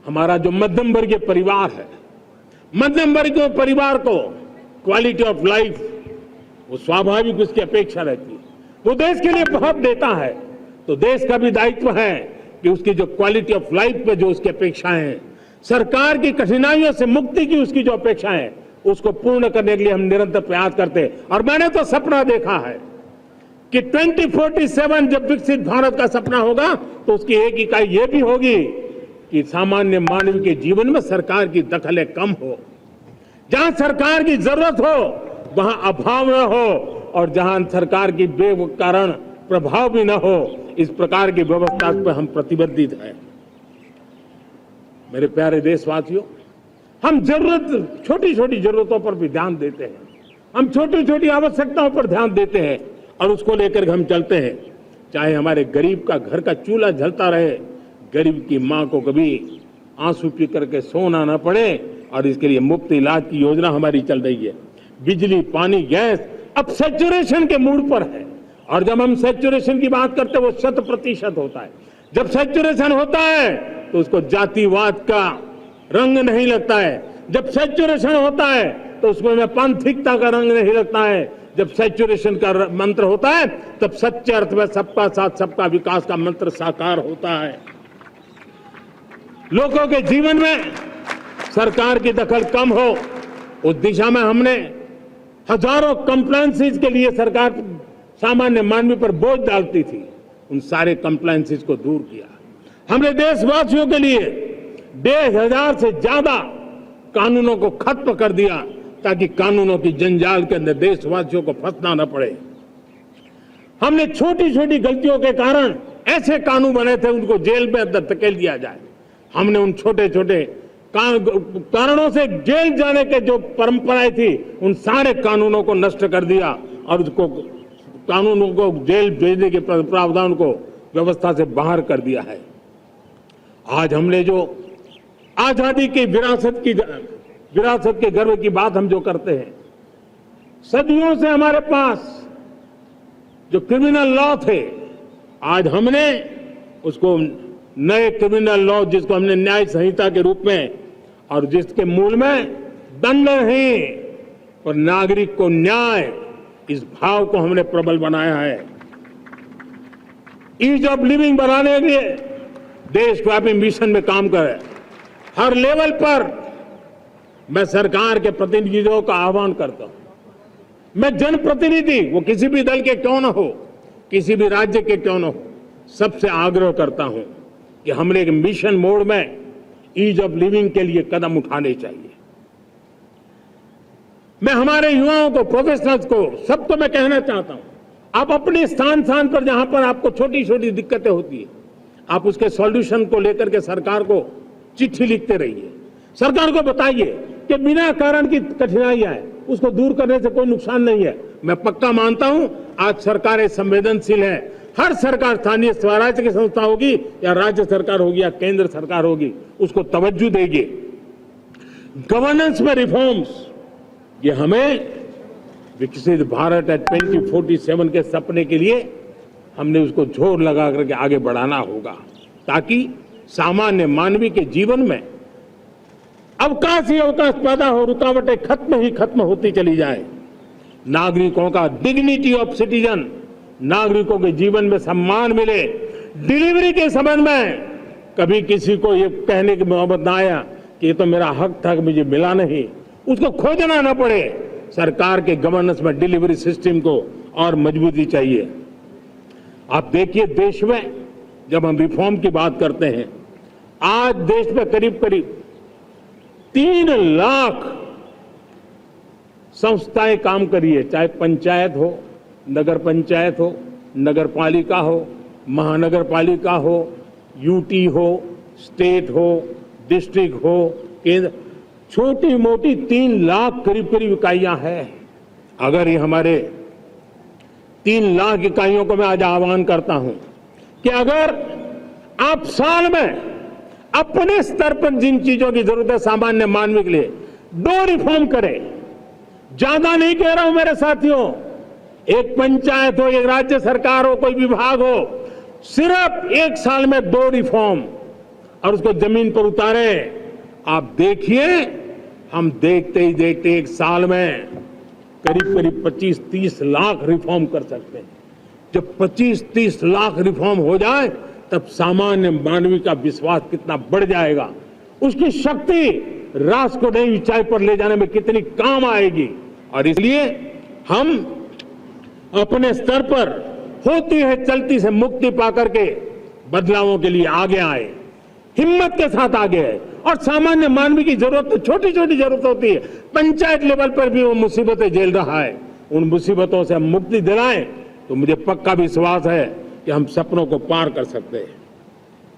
हमारा जो मध्यम वर्गीय परिवार है, मध्यम वर्गीय परिवार को क्वालिटी ऑफ लाइफ वो स्वाभाविक उसकी अपेक्षा रहती है। वो देश के लिए बहुत देता है, तो देश का भी दायित्व है कि उसकी जो क्वालिटी ऑफ लाइफ पे जो उसकी अपेक्षाएं हैं, सरकार की कठिनाइयों से मुक्ति की उसकी जो अपेक्षाएं हैं, उसको पूर्ण करने के लिए हम निरंतर प्रयास करते हैं। और मैंने तो सपना देखा है कि 2047 जब विकसित भारत का सपना होगा तो उसकी एक इकाई ये भी होगी कि सामान्य मानव के जीवन में सरकार की दखलें कम हो, जहां सरकार की जरूरत हो वहां अभाव न हो, और जहां सरकार की बेकारण प्रभाव भी न हो, इस प्रकार की व्यवस्था पर हम प्रतिबद्ध हैं। मेरे प्यारे देशवासियों, हम छोटी छोटी जरूरतों पर भी ध्यान देते हैं, हम छोटी छोटी आवश्यकताओं पर ध्यान देते हैं और उसको लेकर हम चलते हैं। चाहे हमारे गरीब का घर का चूल्हा जलता रहे, गरीब की मां को कभी आंसू पी करके सोना न पड़े, और इसके लिए मुफ्त इलाज की योजना हमारी चल रही है। बिजली, पानी, गैस अब सैचुरेशन के मूड पर है, और जब हम सैचुरेशन की बात करते हैं वो 100% होता है। जब सैचुरेशन होता है तो उसको जातिवाद का रंग नहीं लगता है। जब सैचुरेशन होता है तो उसमें पांथिकता का रंग नहीं लगता है। जब सैचुरेशन का मंत्र होता है तब सच्चे अर्थ में सबका साथ सबका विकास का मंत्र साकार होता है। लोगों के जीवन में सरकार की दखल कम हो, उस दिशा में हमने हजारों कंप्लायंसेस के लिए सरकार सामान्य मानवी पर बोझ डालती थी, उन सारे कंप्लायंसेस को दूर किया। हमने देशवासियों के लिए 1,500 से ज्यादा कानूनों को खत्म कर दिया ताकि कानूनों की जंजाल के अंदर देशवासियों को फंसना न पड़े। हमने छोटी छोटी गलतियों के कारण ऐसे कानून बने थे उनको जेल में अंदर धकेल दिया जाए। हमने उन छोटे छोटे कारणों से जेल जाने के जो परंपराएं थी उन सारे कानूनों को नष्ट कर दिया और उसको कानूनों को जेल भेजने के प्रावधान को व्यवस्था से बाहर कर दिया है। आज हमने जो आजादी की विरासत के गर्व की बात हम जो करते हैं, सदियों से हमारे पास जो क्रिमिनल लॉ थे, आज हमने उसको नए क्रिमिनल लॉ जिसको हमने न्याय संहिता के रूप में, और जिसके मूल में दंड नहीं पर नागरिक को न्याय, इस भाव को हमने प्रबल बनाया है। ईज ऑफ लिविंग बनाने के लिए देशव्यापी मिशन में काम करे। हर लेवल पर मैं सरकार के प्रतिनिधियों का आह्वान करता हूं। मैं जनप्रतिनिधि, वो किसी भी दल के क्यों न हो, किसी भी राज्य के क्यों न हो, सबसे आग्रह करता हूं कि हमने एक मिशन मोड में ईज ऑफ लिविंग के लिए कदम उठाने चाहिए। मैं हमारे युवाओं को, प्रोफेशनल्स को, सबको मैं कहना चाहता हूं, आप अपने स्थान पर जहां पर आपको छोटी छोटी दिक्कतें होती है, आप उसके सॉल्यूशन को लेकर के सरकार को चिट्ठी लिखते रहिए। सरकार को बताइए कि बिना कारण की कठिनाइयां है उसको दूर करने से कोई नुकसान नहीं है। मैं पक्का मानता हूं आज सरकारें संवेदनशील है। हर सरकार, स्थानीय स्वराज्य की संस्था होगी या राज्य सरकार होगी या केंद्र सरकार होगी, उसको तवज्जो देगी। गवर्नेंस में रिफॉर्म्स, ये हमें विकसित भारत 2047 के सपने के लिए हमने उसको जोर लगा करके आगे बढ़ाना होगा, ताकि सामान्य मानवी के जीवन में अवकाश ही अवकाश पैदा हो, रुकावटें खत्म होती चली जाए। नागरिकों का डिग्निटी ऑफ सिटीजन, नागरिकों के जीवन में सम्मान मिले। डिलीवरी के संबंध में कभी किसी को ये कहने की नौबत ना आया कि ये तो मेरा हक था कि मुझे मिला नहीं, उसको खोजना ना पड़े। सरकार के गवर्नेंस में डिलीवरी सिस्टम को और मजबूती चाहिए। आप देखिए, देश में जब हम रिफॉर्म की बात करते हैं, आज देश में करीब 3 लाख संस्थाएं काम कर रही है, चाहे पंचायत हो, नगर पंचायत हो, नगर पालिका हो, महानगर पालिका हो, यूटी हो, स्टेट हो, डिस्ट्रिक्ट हो, केंद्र, छोटी मोटी 3 लाख करीब इकाइयां हैं। अगर ये हमारे 3 लाख इकाइयों को मैं आज आह्वान करता हूं कि अगर आप साल में अपने स्तर पर जिन चीजों की जरूरत है सामान्य मानवी के लिए 2 रिफॉर्म करें। ज्यादा नहीं कह रहा हूं मेरे साथियों, एक पंचायत हो, एक राज्य सरकार हो, कोई विभाग हो, सिर्फ 1 साल में 2 रिफॉर्म, और उसको जमीन पर उतारे। आप देखिए, हम देखते ही देखते एक साल में करीब करीब 25-30 लाख रिफॉर्म कर सकते हैं। जब 25-30 लाख रिफॉर्म हो जाए तब सामान्य मानवी का विश्वास कितना बढ़ जाएगा, उसकी शक्ति राष्ट्र को नई ऊंचाई पर ले जाने में कितनी काम आएगी। और इसलिए हम अपने स्तर पर होती है चलती से मुक्ति पाकर के बदलावों के लिए आगे आए, हिम्मत के साथ आगे आए। और सामान्य मानवी की जरूरत तो छोटी छोटी जरूरत होती है, पंचायत लेवल पर भी वो मुसीबतें झेल रहा है, उन मुसीबतों से हम मुक्ति दिलाएं तो मुझे पक्का विश्वास है कि हम सपनों को पार कर सकते हैं।